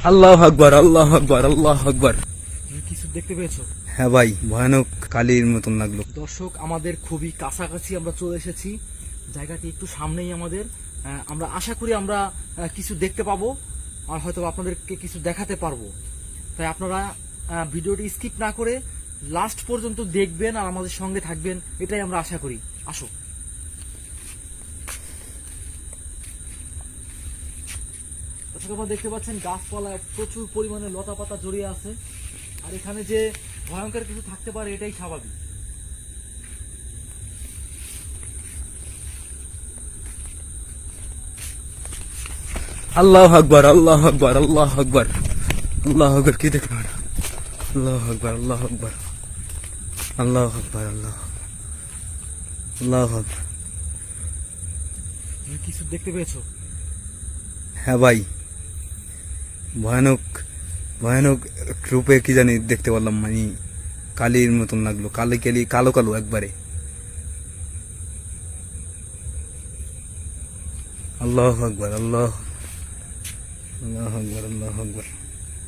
আল্লাহু আকবার, আল্লাহু আকবার, আল্লাহু আকবার। তুমি কিছু দেখতে পেয়েছো? হ্যাঁ ভাই, ভয়ানক কালির মতন লাগলো। দর্শক, আমাদের খুবই কাছাকাছি আমরা চলে এসেছি। জায়গাটি একটু সামনেই আমাদের। আমরা আশা করি আমরা কিছু দেখতে পাবো, আর হয়তো আপনাদেরকে কিছু দেখাতে পারবো। তাই আপনারা ভিডিওটি স্কিপ না করে লাস্ট পর্যন্ত দেখবেন আর আমাদের সঙ্গে থাকবেন, এটাই আমরা আশা করি। আসো। দর্শক, আপনারা দেখতে পাচ্ছেন গাছপালা প্রচুর পরিমাণে লতা পাতা জড়িয়ে আছে, আর এখানে যে ভয়ঙ্কর কিছু থাকতে পারে এটাই স্বাভাবিক। আল্লাহু আকবার, আল্লাহু আকবার, আল্লাহু আকবার, আল্লাহু আকবার। কি দেখলাম? আল্লাহু আকবার, আল্লাহু আকবার, আল্লাহু আকবার, আল্লাহু আকবার। তুমি কিছু দেখতে পেয়েছো? হ্যাঁ ভাই, ভয়ানক ভয়ানক রূপে কি জানি দেখতে পারলাম, মানে কালির মতন লাগলো, কালি কালি, কালো কালো একবারে। আল্লাহু আকবার, আল্লাহু আকবার, আল্লাহু আকবার, আল্লাহু আকবার।